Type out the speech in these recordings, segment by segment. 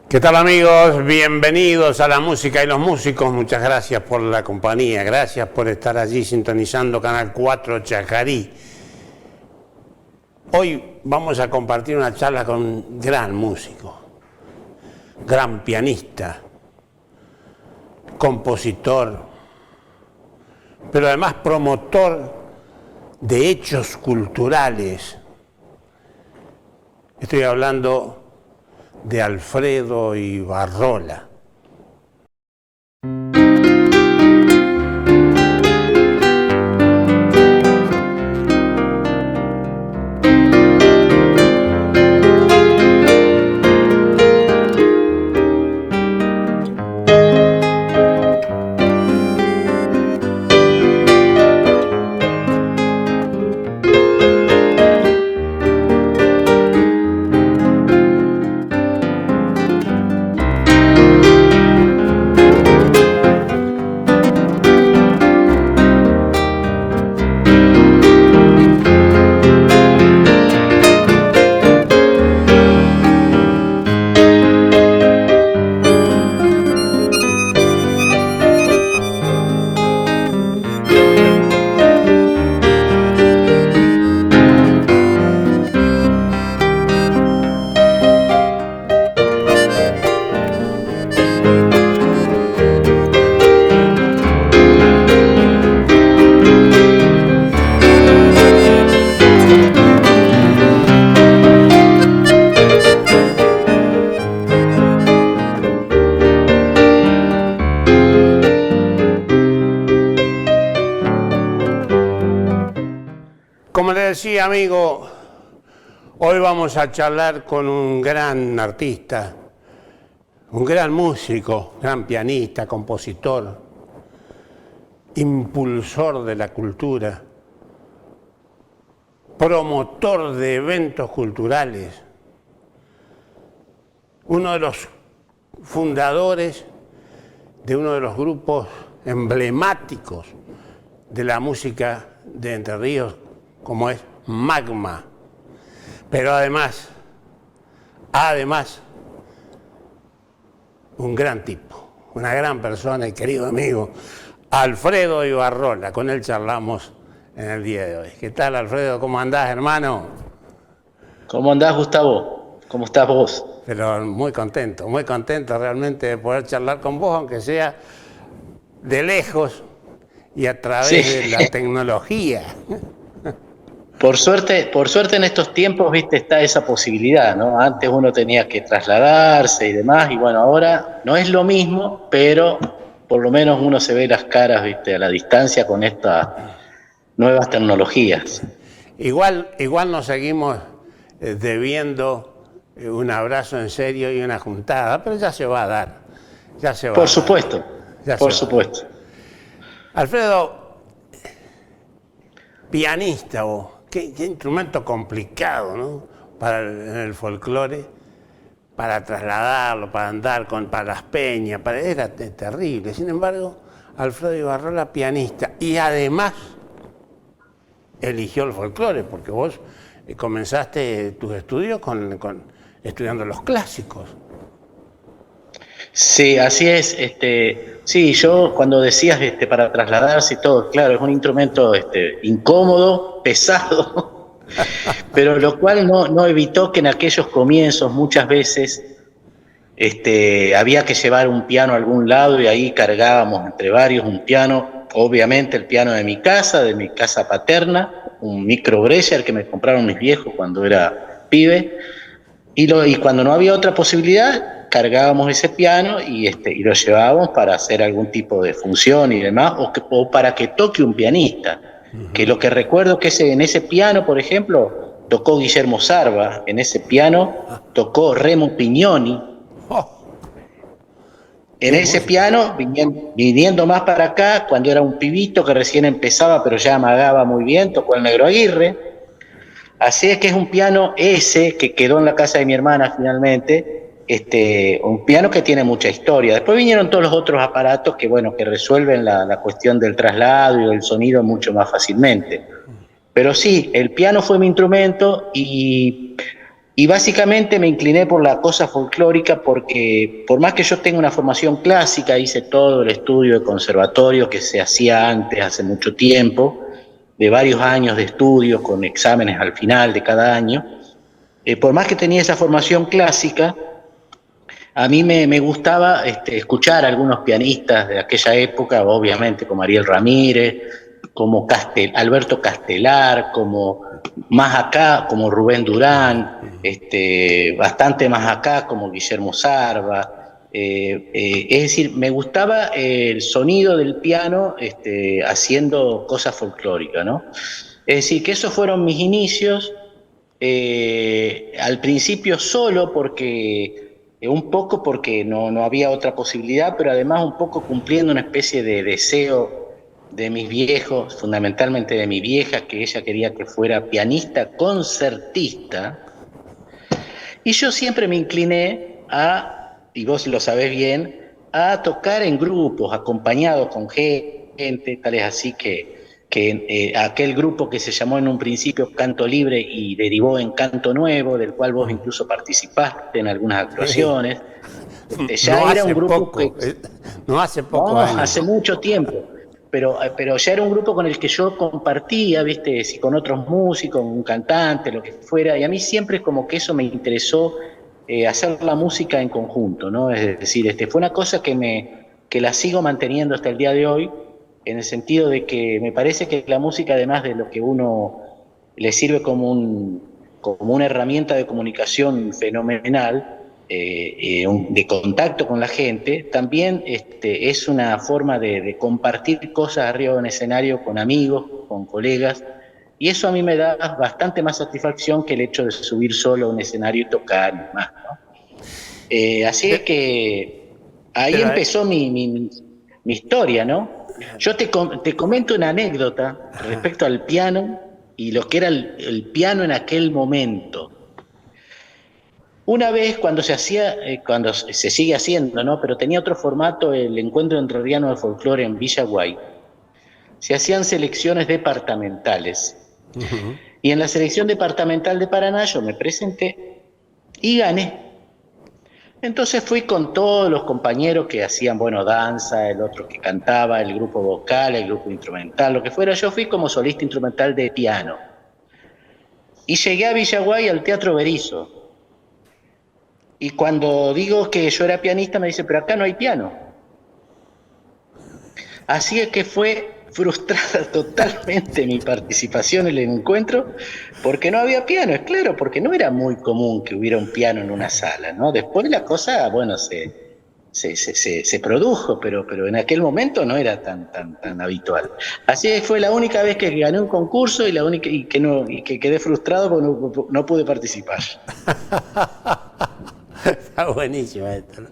¿Qué tal, amigos? Bienvenidos a La Música y los Músicos. Muchas gracias por la compañía, gracias por estar allí sintonizando Canal 4 Chacarí. Hoy vamos a compartir una charla con un gran músico, gran pianista, compositor, pero además promotor de hechos culturales. Estoy hablando de Alfredo Ibarrola. Como le decía, amigo, hoy vamos a charlar con un gran artista, un gran músico, gran pianista, compositor, impulsor de la cultura, promotor de eventos culturales, uno de los fundadores de uno de los grupos emblemáticos de la música de Entre Ríos, como es Magma, pero además, un gran tipo, una gran persona y querido amigo, Alfredo Ibarrola. Con él charlamos en el día de hoy. ¿Qué tal, Alfredo? ¿Cómo andás, hermano? ¿Cómo andás, Gustavo? ¿Cómo estás vos? Pero muy contento realmente de poder charlar con vos, aunque sea de lejos y a través de la tecnología. Por suerte en estos tiempos, viste, está esa posibilidad, ¿no? Antes uno tenía que trasladarse y demás, y bueno, ahora no es lo mismo, pero por lo menos uno se ve las caras, viste, a la distancia con estas nuevas tecnologías. Igual nos seguimos debiendo un abrazo en serio y una juntada, pero ya se va a dar, ya se va a dar. Por supuesto, por supuesto. Alfredo, pianista vos. Qué instrumento complicado, ¿no? En el folclore, para trasladarlo, para andar para las peñas, era terrible. Sin embargo, Alfredo Ibarrola, pianista, y además eligió el folclore, porque vos comenzaste tus estudios estudiando los clásicos. Sí, así es. Sí, yo cuando decías para trasladarse y todo, claro, es un instrumento incómodo, pesado, pero lo cual no evitó que en aquellos comienzos muchas veces había que llevar un piano a algún lado y ahí cargábamos entre varios un piano, obviamente el piano de mi casa paterna, un micro Breyer que me compraron mis viejos cuando era pibe, y cuando no había otra posibilidad, cargábamos ese piano y lo llevábamos para hacer algún tipo de función y demás, o para que toque un pianista. Que lo que recuerdo que en ese piano, por ejemplo, tocó Guillermo Sarva, en ese piano tocó Remo Pignoni. En ese piano, viniendo más para acá, cuando era un pibito que recién empezaba, pero ya amagaba muy bien, tocó el Negro Aguirre. Así es que es un piano ese que quedó en la casa de mi hermana finalmente, un piano que tiene mucha historia. Después vinieron todos los otros aparatos que, bueno, que resuelven la cuestión del traslado y del sonido mucho más fácilmente. Pero sí, el piano fue mi instrumento y básicamente me incliné por la cosa folclórica porque por más que yo tenga una formación clásica, hice todo el estudio de conservatorio que se hacía antes, hace mucho tiempo, de varios años de estudio con exámenes al final de cada año. Por más que tenía esa formación clásica, a mí me gustaba escuchar a algunos pianistas de aquella época, obviamente como Ariel Ramírez, como Alberto Castelar, como más acá, como Rubén Durán, bastante más acá, como Guillermo Sarva. Es decir, me gustaba el sonido del piano haciendo cosas folclóricas, ¿no? Es decir, que esos fueron mis inicios, al principio solo porque un poco porque no había otra posibilidad, pero además un poco cumpliendo una especie de deseo de mis viejos, fundamentalmente de mi vieja, que ella quería que fuera pianista concertista, y yo siempre me incliné y vos lo sabés bien, a tocar en grupos, acompañado con gente, tal es así que aquel grupo que se llamó en un principio Canto Libre y derivó en Canto Nuevo, del cual vos incluso participaste en algunas Sí. actuaciones, ya No era un hace grupo poco, que... no hace pocos No, años. hace mucho tiempo. Pero ya era un grupo con el que yo compartía, ¿viste? Si con otros músicos, un cantante, lo que fuera, y a mí siempre como que eso me interesó, hacer la música en conjunto, ¿no? Es decir, fue una cosa que la sigo manteniendo hasta el día de hoy, en el sentido de que me parece que la música, además de lo que uno le sirve como una herramienta de comunicación fenomenal, de contacto con la gente, también es una forma de compartir cosas arriba de un escenario con amigos, con colegas, y eso a mí me da bastante más satisfacción que el hecho de subir solo a un escenario y tocar y más, ¿no? Así es Pero, que ahí pero, empezó mi historia, ¿no? Yo te comento una anécdota respecto al piano y lo que era el piano en aquel momento. Una vez cuando se hacía, cuando se sigue haciendo, ¿no? Pero tenía otro formato, el Encuentro Entrerriano del Folclore en Villa Guay, se hacían selecciones departamentales. Y en la selección departamental de Paraná yo me presenté y gané. Entonces fui con todos los compañeros que hacían, bueno, danza, el otro que cantaba, el grupo vocal, el grupo instrumental, lo que fuera. Yo fui como solista instrumental de piano. Y llegué a Villaguay al Teatro Berizo. Y cuando digo que yo era pianista me dice, pero acá no hay piano. Así es que fue frustrada totalmente mi participación en el encuentro porque no había piano, es claro, porque no era muy común que hubiera un piano en una sala, ¿no? Después la cosa, bueno, se produjo, pero en aquel momento no era tan habitual. Así que fue la única vez que gané un concurso y la única y que quedé frustrado porque no pude participar. está buenísimo esto, ¿no?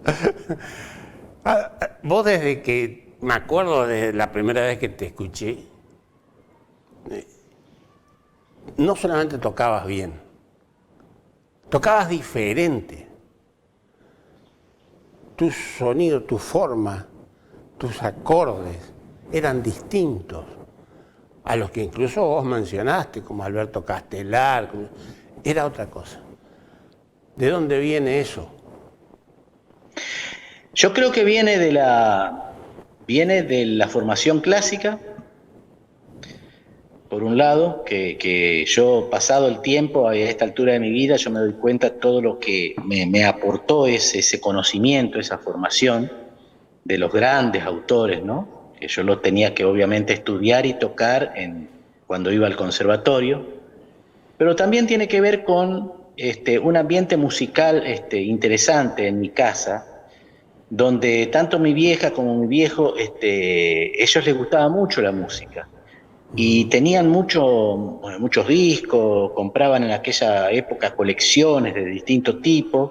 Vos desde que, me acuerdo de la primera vez que te escuché, no solamente tocabas bien, tocabas diferente. Tu sonido, tu forma, tus acordes eran distintos a los que incluso vos mencionaste, como Alberto Castelar, era otra cosa. ¿De dónde viene eso? Yo creo que viene de la formación clásica, por un lado, que yo pasado el tiempo, a esta altura de mi vida, yo me doy cuenta de todo lo que me aportó ese conocimiento, esa formación de los grandes autores, ¿no? Que yo lo tenía que obviamente estudiar y tocar cuando iba al conservatorio, pero también tiene que ver con un ambiente musical interesante en mi casa, donde tanto mi vieja como mi viejo, ellos les gustaba mucho la música y tenían muchos discos, compraban en aquella época colecciones de distintos tipos.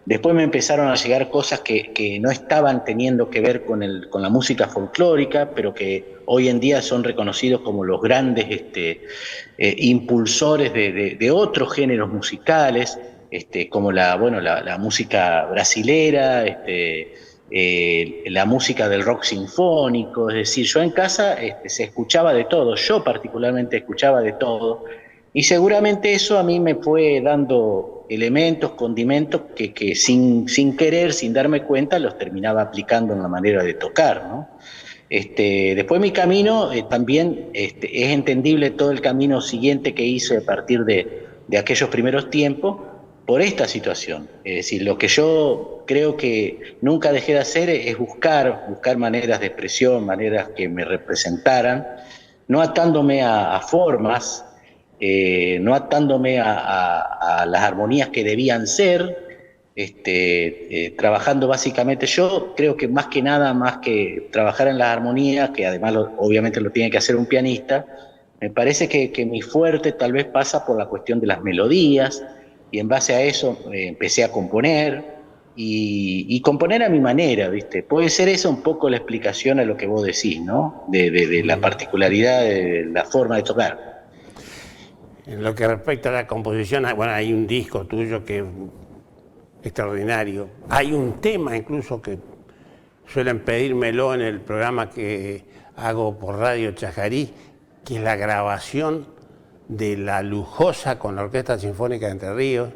Después me empezaron a llegar cosas que no estaban teniendo que ver con la música folclórica, pero que hoy en día son reconocidos como los grandes impulsores de otros géneros musicales. como la música brasilera, la música del rock sinfónico. Es decir, yo en casa se escuchaba de todo, yo particularmente escuchaba de todo, y seguramente eso a mí me fue dando elementos, condimentos que sin querer, sin darme cuenta, los terminaba aplicando en la manera de tocar, ¿no? Después mi camino también es entendible todo el camino siguiente que hice a partir de aquellos primeros tiempos por esta situación. Es decir, lo que yo creo que nunca dejé de hacer es buscar maneras de expresión, maneras que me representaran, no atándome a formas, no atándome a las armonías que debían ser, trabajando básicamente. Yo creo que más que nada, más que trabajar en las armonías, que además obviamente lo tiene que hacer un pianista, me parece que mi fuerte tal vez pasa por la cuestión de las melodías, y en base a eso empecé a componer, y componer a mi manera, ¿viste? Puede ser esa un poco la explicación a lo que vos decís, ¿no? De la particularidad de la forma de tocar. En lo que respecta a la composición, bueno, hay un disco tuyo que es extraordinario. Hay un tema incluso que suelen pedírmelo en el programa que hago por Radio Chajarí, que es la grabación de La Lujosa con la Orquesta Sinfónica de Entre Ríos.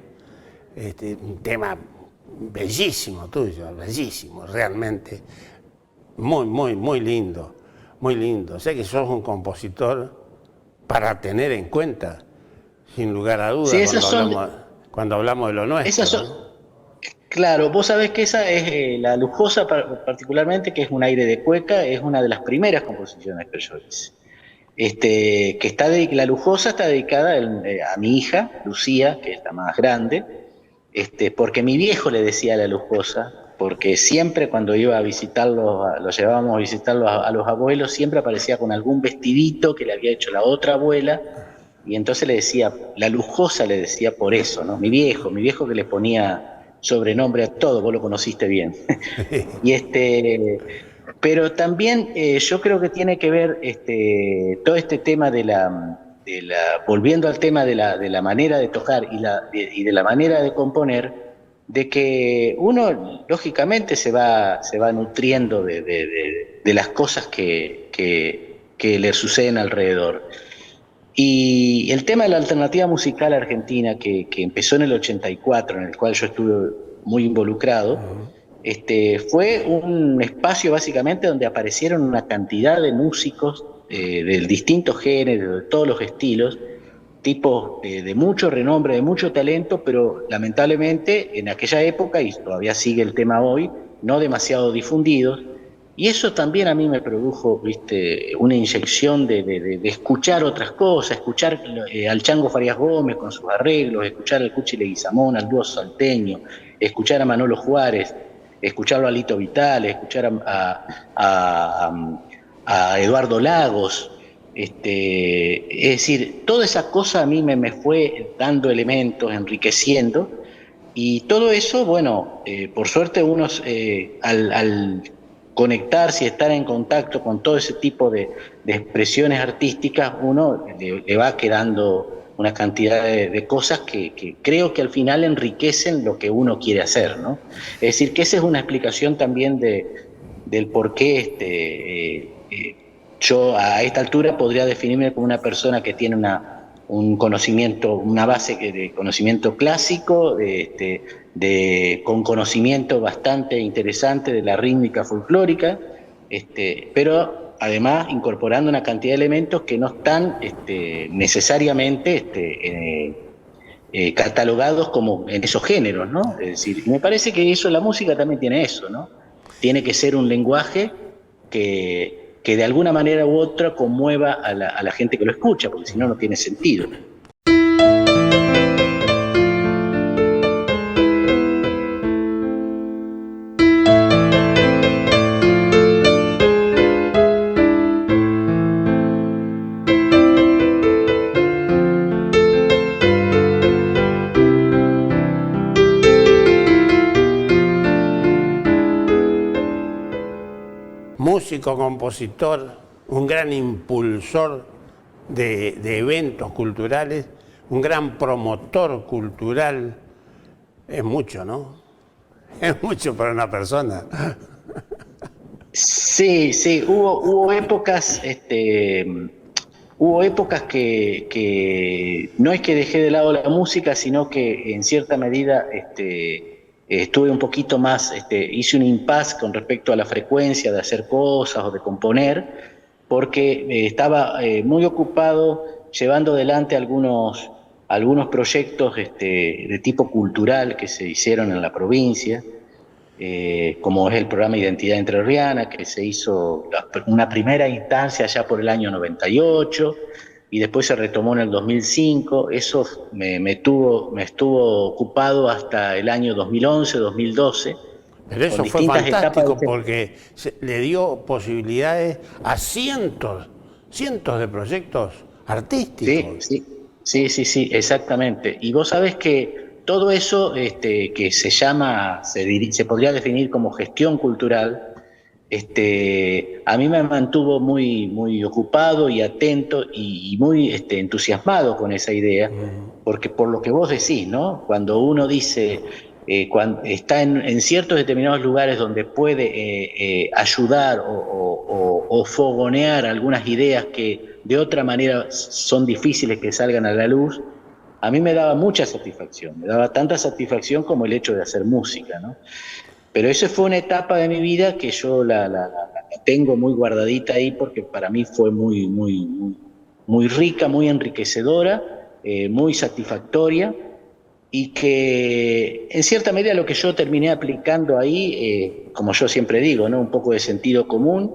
Un tema bellísimo tuyo, bellísimo, realmente. Muy lindo, muy lindo. Sé que sos un compositor para tener en cuenta, sin lugar a dudas, Sí, cuando hablamos de lo nuestro. Esas son, claro, vos sabés que esa es La Lujosa particularmente, que es un aire de cueca, es una de las primeras composiciones que yo hice. La Lujosa está dedicada a mi hija, Lucía, que es la más grande, porque mi viejo le decía La Lujosa, porque siempre cuando iba a visitarlos, los llevábamos a visitarlos a los abuelos, siempre aparecía con algún vestidito que le había hecho la otra abuela, y entonces le decía, La Lujosa le decía por eso, ¿no? Mi viejo que le ponía sobrenombre a todo, vos lo conociste bien. Pero también yo creo que tiene que ver todo este tema volviendo al tema de la manera de tocar y de la manera de componer, de que uno lógicamente se va nutriendo de las cosas que le suceden alrededor. Y el tema de la alternativa musical argentina, que empezó en el 84, en el cual yo estuve muy involucrado, fue un espacio básicamente donde aparecieron una cantidad de músicos de distintos géneros, de todos los estilos, tipos de mucho renombre, de mucho talento, pero lamentablemente en aquella época, y todavía sigue el tema hoy, no demasiado difundidos. Y eso también a mí me produjo, ¿viste?, una inyección de escuchar otras cosas, escuchar al Chango Farías Gómez con sus arreglos, escuchar al Cuchi Leguizamón, al dúo salteño, escuchar a Manolo Juárez, escucharlo a Lito Vitale, escuchar a Eduardo Lagos. Es decir, toda esa cosa a mí me fue dando elementos, enriqueciendo, y todo eso, bueno, por suerte uno al conectarse y estar en contacto con todo ese tipo de expresiones artísticas, uno le va quedando una cantidad de cosas que creo que al final enriquecen lo que uno quiere hacer, ¿no? Es decir, que esa es una explicación también del por qué yo a esta altura podría definirme como una persona que tiene un conocimiento, una base de conocimiento clásico, con conocimiento bastante interesante de la rítmica folclórica, pero además incorporando una cantidad de elementos que no están necesariamente catalogados como en esos géneros, ¿no? Es decir, me parece que la música también tiene eso, ¿no? Tiene que ser un lenguaje que de alguna manera u otra conmueva a la gente que lo escucha, porque si no, no tiene sentido. Músico, compositor, un gran impulsor de eventos culturales, un gran promotor cultural, Es mucho, ¿no? Es mucho para una persona. Sí, sí, hubo épocas, hubo épocas que no es que dejé de lado la música, sino que en cierta medida estuve un poquito más, hice un impasse con respecto a la frecuencia de hacer cosas o de componer, porque estaba muy ocupado llevando adelante algunos proyectos de tipo cultural que se hicieron en la provincia, como es el programa Identidad Entrerriana, que se hizo una primera instancia ya por el año 98 y después se retomó en el 2005. Eso me estuvo ocupado hasta el año 2011, 2012, Pero con eso fue distintas etapas de fantástico porque le dio posibilidades a cientos de proyectos Sí, artísticos. sí, sí, sí, sí, exactamente. Y vos sabés que todo eso que se llama, se podría definir como gestión cultural, a mí me mantuvo muy, muy ocupado y atento y muy entusiasmado con esa idea, porque por lo que vos decís, ¿no? Cuando uno dice, cuando está en ciertos determinados lugares donde puede ayudar o fogonear algunas ideas que de otra manera son difíciles que salgan a la luz, a mí me daba mucha satisfacción, me daba tanta satisfacción como el hecho de hacer música, ¿no? Pero eso fue una etapa de mi vida que yo la tengo muy guardadita ahí porque para mí fue muy, muy, muy, muy rica, muy enriquecedora, muy satisfactoria y que en cierta medida lo que yo terminé aplicando ahí, como yo siempre digo, ¿no? Un poco de sentido común,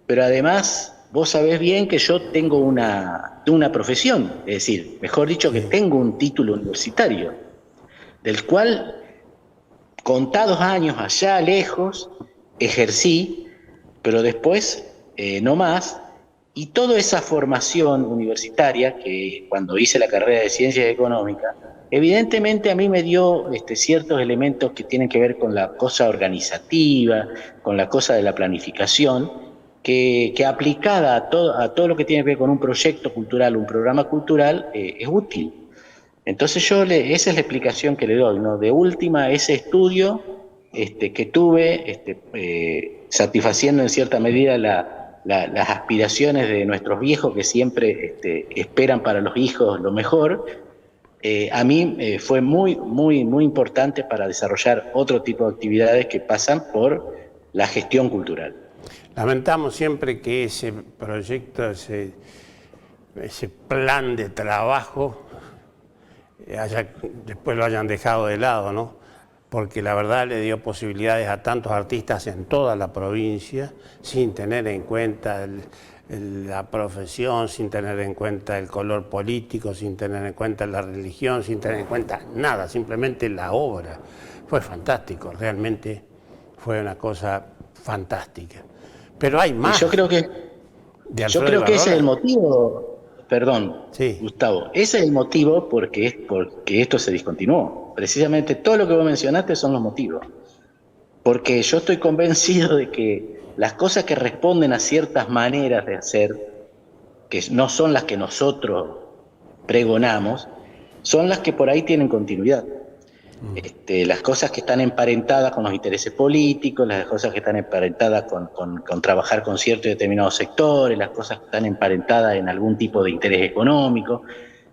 pero además vos sabés bien que yo tengo una profesión, es decir, mejor dicho, que Sí. tengo un título universitario, del cual contados años allá lejos ejercí, pero después no más, y toda esa formación universitaria que cuando hice la carrera de Ciencias Económicas, evidentemente a mí me dio ciertos elementos que tienen que ver con la cosa organizativa, con la cosa de la planificación, que aplicada a todo lo que tiene que ver con un proyecto cultural, un programa cultural, es útil. Entonces esa es la explicación que le doy, ¿no? De última, ese estudio que tuve, satisfaciendo en cierta medida las aspiraciones de nuestros viejos que siempre esperan para los hijos lo mejor, a mí fue muy, muy, muy importante para desarrollar otro tipo de actividades que pasan por la gestión cultural. Lamentamos siempre que ese proyecto, ese plan de trabajo, después lo hayan dejado de lado, ¿no? Porque la verdad le dio posibilidades a tantos artistas en toda la provincia, sin tener en cuenta la profesión, sin tener en cuenta el color político, sin tener en cuenta la religión, sin tener en cuenta nada, simplemente la obra. Fue fantástico, realmente fue una cosa fantástica. Pero hay Y más de yo Alfredo creo que ese es el Ibarrola. motivo, perdón, Sí, Gustavo, ese es el motivo porque esto se discontinuó. Precisamente todo lo que vos mencionaste son los motivos. Porque yo estoy convencido de que las cosas que responden a ciertas maneras de hacer, que no son las que nosotros pregonamos, son las que por ahí tienen continuidad. Las cosas que están emparentadas con los intereses políticos, las cosas que están emparentadas con trabajar con ciertos y determinados sectores, las cosas que están emparentadas en algún tipo de interés económico,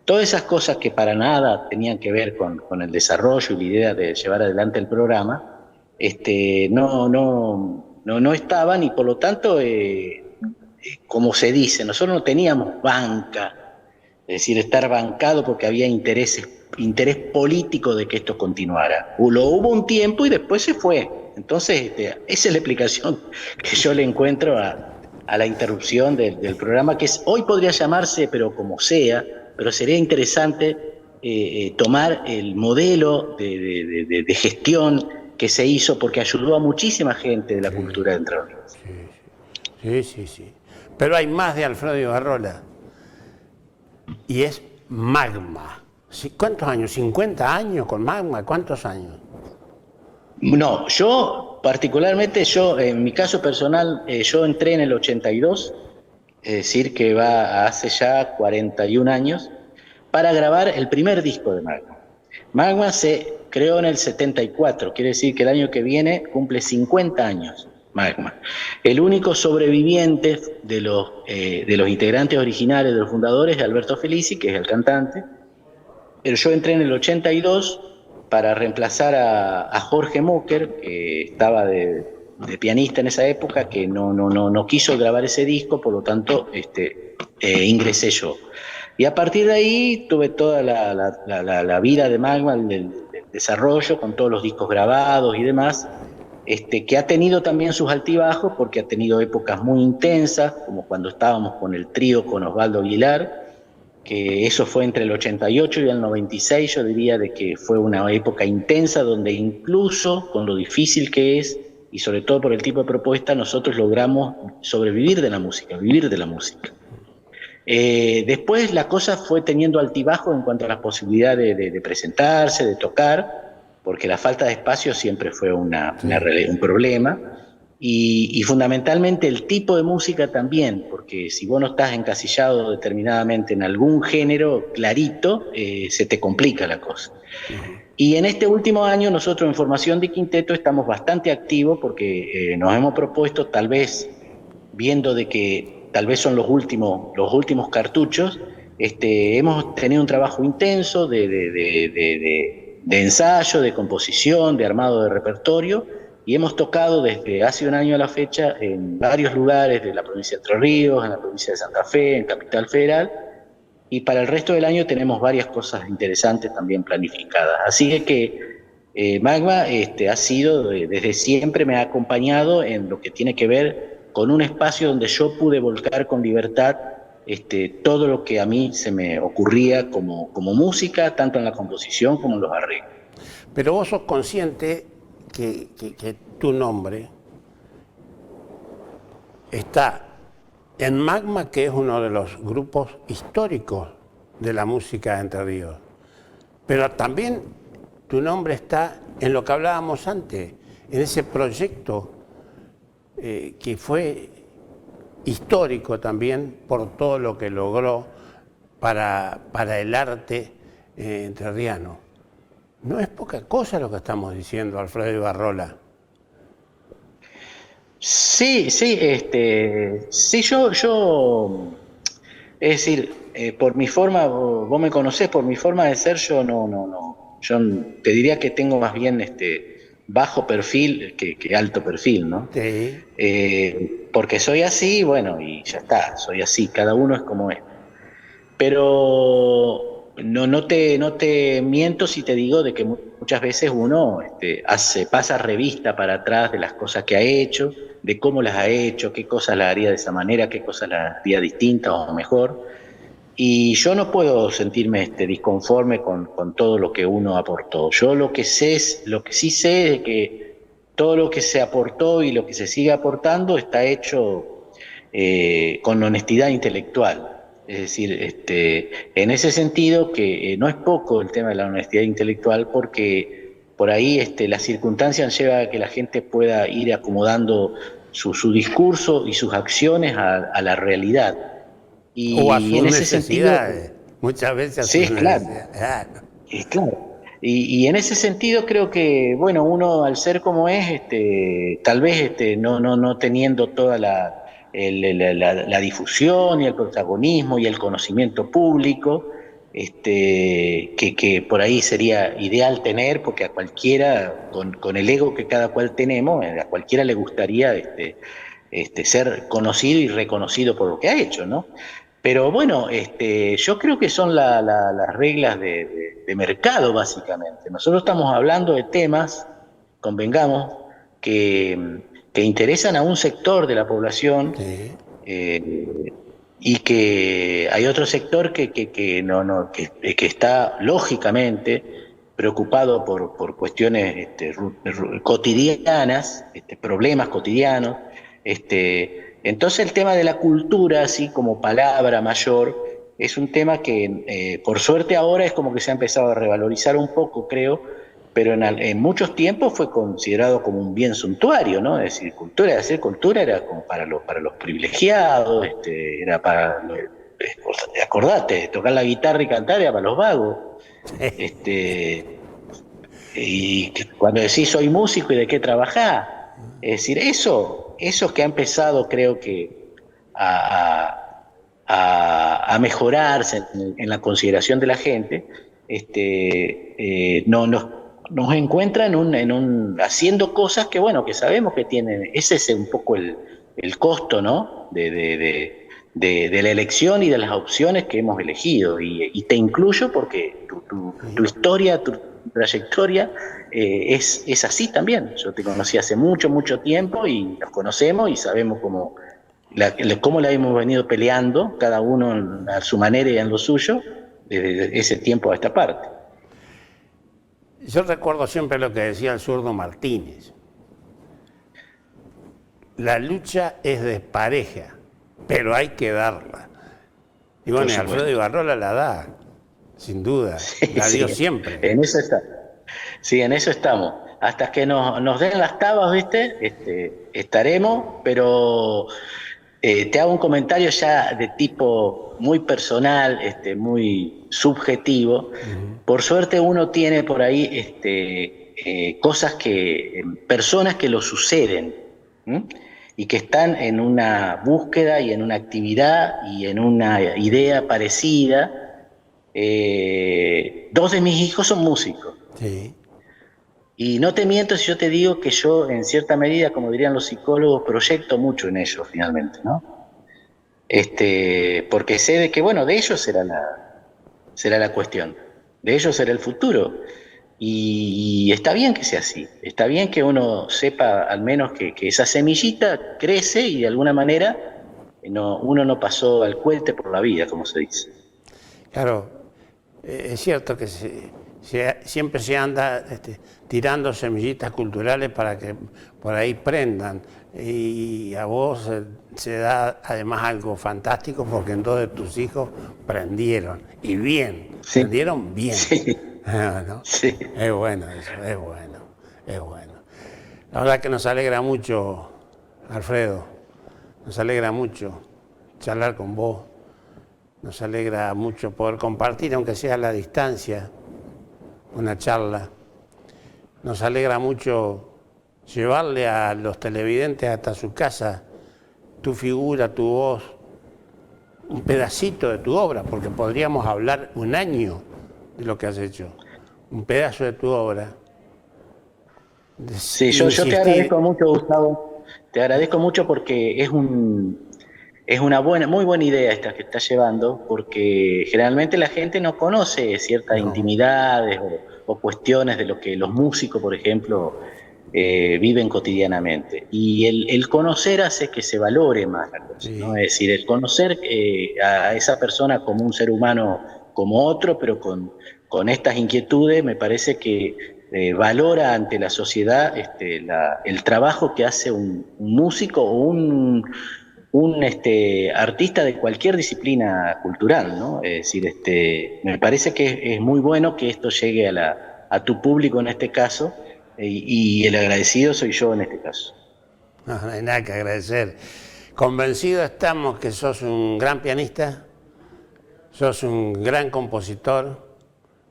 todas esas cosas que para nada tenían que ver con el desarrollo y la idea de llevar adelante el programa, no estaban y por lo tanto, como se dice, nosotros no teníamos banca, es decir, estar bancado porque había interés político de que esto continuara. Lo hubo un tiempo y después se fue. Entonces, esa es la explicación que yo le encuentro a la interrupción del programa, que hoy podría llamarse, pero como sea, pero sería interesante tomar el modelo de gestión que se hizo porque ayudó a muchísima gente de la sí, cultura de Entre Ríos. sí, sí, sí. Pero hay más de Alfredo Ibarrola y es Magma. ¿Cuántos años? ¿50 años con Magma? ¿Cuántos años? No, yo particularmente, en mi caso personal, yo entré en el 82, es decir, que va hace ya 41 años, para grabar el primer disco de Magma. Magma creó en el 74, quiere decir que el año que viene cumple 50 años Magma. El único sobreviviente de los integrantes originales, de los fundadores, es Alberto Felici, que es el cantante, pero yo entré en el 82 para reemplazar a Jorge Mocker, que estaba de pianista en esa época, que no quiso grabar ese disco, por lo tanto ingresé yo. Y a partir de ahí tuve toda la vida de Magma, el desarrollo, con todos los discos grabados y demás, que ha tenido también sus altibajos, porque ha tenido épocas muy intensas, como cuando estábamos con el trío con Osvaldo Aguilar, que eso fue entre el 88 y el 96, yo diría de que fue una época intensa, donde incluso con lo difícil que es, y sobre todo por el tipo de propuesta, nosotros logramos sobrevivir de la música, vivir de la música. Después la cosa fue teniendo altibajo en cuanto a la posibilidad de presentarse, de tocar, porque la falta de espacio siempre fue un problema, y fundamentalmente el tipo de música también, porque si vos no estás encasillado determinadamente en algún género clarito, se te complica la cosa. Y en este último año nosotros en Formación de Quinteto estamos bastante activos, porque nos hemos propuesto, tal vez viendo de que tal vez son los últimos cartuchos, hemos tenido un trabajo intenso de ensayo, de composición, de armado de repertorio, y hemos tocado desde hace un año a la fecha en varios lugares de la provincia de Entre Ríos, en la provincia de Santa Fe, en Capital Federal, y para el resto del año tenemos varias cosas interesantes también planificadas. Así que Magma ha sido, desde siempre me ha acompañado en lo que tiene que ver con un espacio donde yo pude volcar con libertad todo lo que a mí se me ocurría como música, tanto en la composición como en los arreglos. Pero vos sos consciente que tu nombre está en Magma, que es uno de los grupos históricos de la música de Entre Ríos. Pero también tu nombre está en lo que hablábamos antes, en ese proyecto que fue histórico también por todo lo que logró para el arte entrerriano. No es poca cosa lo que estamos diciendo, Alfredo Ibarrola. Sí, yo, es decir, por mi forma, vos me conocés, por mi forma de ser, yo yo te diría que tengo más bien bajo perfil que alto perfil, ¿no? Sí. Porque soy así, bueno, y ya está, soy así, cada uno es como es. Pero no te miento si te digo de que muchas veces uno pasa revista para atrás de las cosas que ha hecho, de cómo las ha hecho, qué cosas las haría de esa manera, qué cosas las haría distintas o mejor. Y yo no puedo sentirme disconforme con todo lo que uno aportó. Yo lo que sí sé es que todo lo que se aportó y lo que se sigue aportando está hecho con honestidad intelectual. Es decir, en ese sentido que no es poco el tema de la honestidad intelectual, porque por ahí las circunstancias llevan a que la gente pueda ir acomodando su discurso y sus acciones a la realidad. O a sus en ese necesidades, sentido, muchas veces a sí, sus claro, necesidades. claro. Y en ese sentido creo que, bueno, uno al ser como es, tal vez no teniendo toda la difusión y el protagonismo y el conocimiento público, que por ahí sería ideal tener, porque a cualquiera, con el ego que cada cual tenemos, a cualquiera le gustaría ser conocido y reconocido por lo que ha hecho, ¿no? Pero bueno, yo creo que son las reglas de mercado, básicamente. Nosotros estamos hablando de temas, convengamos, que interesan a un sector de la población, Sí. y que hay otro sector que está lógicamente preocupado por cuestiones cotidianas, problemas cotidianos. Entonces el tema de la cultura, así como palabra mayor, es un tema que por suerte ahora es como que se ha empezado a revalorizar un poco, creo, pero en muchos tiempos fue considerado como un bien suntuario, ¿no? Es decir, hacer cultura era como para los privilegiados, era para, acordate, tocar la guitarra y cantar era para los vagos. cuando decís soy músico y de qué trabajás, es decir, eso que ha empezado creo que a mejorarse en la consideración de la gente, no, nos encuentra haciendo cosas que, bueno, que sabemos que tienen, ese es un poco el costo, ¿no? De la elección y de las opciones que hemos elegido. Y te incluyo porque tu historia, tu trayectoria es así también. Yo te conocí hace mucho, mucho tiempo y nos conocemos y sabemos cómo la hemos venido peleando, cada uno a su manera y en lo suyo, desde ese tiempo a esta parte. Yo recuerdo siempre lo que decía el zurdo Martínez. La lucha es despareja, pero hay que darla. Y bueno, Alfredo Ibarrola la da, sin duda, sí, la dio siempre. En eso está. Sí, en eso estamos. Hasta que nos den las tabas, ¿viste? Estaremos, pero te hago un comentario ya de tipo muy personal, muy subjetivo. Por suerte uno tiene por ahí cosas personas que lo suceden, y que están en una búsqueda y en una actividad y en una idea parecida. 2 de mis hijos son músicos. Sí. Y no te miento si yo te digo que yo, en cierta medida, como dirían los psicólogos, proyecto mucho en ellos, finalmente, ¿no? Porque sé de que, bueno, de ellos será la cuestión, de ellos será el futuro. Y está bien que sea así, está bien que uno sepa al menos que esa semillita crece y de alguna manera uno no pasó al cohete por la vida, como se dice. Claro, es cierto que siempre se anda tirando semillitas culturales para que por ahí prendan. Y a vos se da además algo fantástico porque en 2 de tus hijos prendieron. Y bien, sí. Prendieron bien. Sí. ¿No? Sí. Es bueno eso, es bueno. La verdad que nos alegra mucho, Alfredo, nos alegra mucho charlar con vos. Nos alegra mucho poder compartir, aunque sea a la distancia, una charla. Nos alegra mucho llevarle a los televidentes hasta su casa tu figura, tu voz, un pedacito de tu obra, porque podríamos hablar un año de lo que has hecho, un pedazo de tu obra. Sí, yo te agradezco mucho, Gustavo. Te agradezco mucho porque es una muy buena idea esta que estás llevando, porque generalmente la gente no conoce ciertas intimidades o cuestiones de lo que los músicos, por ejemplo, viven cotidianamente. Y el conocer hace que se valore más la cosa, sí. ¿No? Es decir, el conocer a esa persona como un ser humano como otro, pero con estas inquietudes, me parece que valora ante la sociedad el trabajo que hace un músico o un artista de cualquier disciplina cultural, ¿no? Es decir, me parece que es muy bueno que esto llegue a tu público en este caso, y el agradecido soy yo en este caso. No hay nada que agradecer. Convencidos estamos que sos un gran pianista, sos un gran compositor,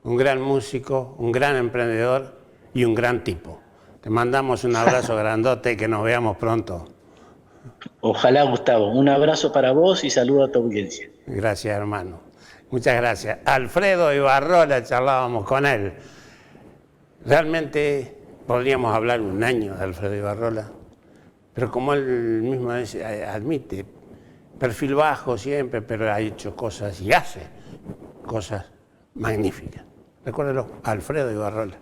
un gran músico, un gran emprendedor y un gran tipo. Te mandamos un abrazo grandote y que nos veamos pronto. Ojalá, Gustavo. Un abrazo para vos y saludo a tu audiencia. Gracias, hermano. Muchas gracias. Alfredo Ibarrola, charlábamos con él. Realmente podríamos hablar un año de Alfredo Ibarrola, pero como él mismo admite, perfil bajo siempre, pero ha hecho cosas y hace cosas magníficas. Recuérdelo, Alfredo Ibarrola.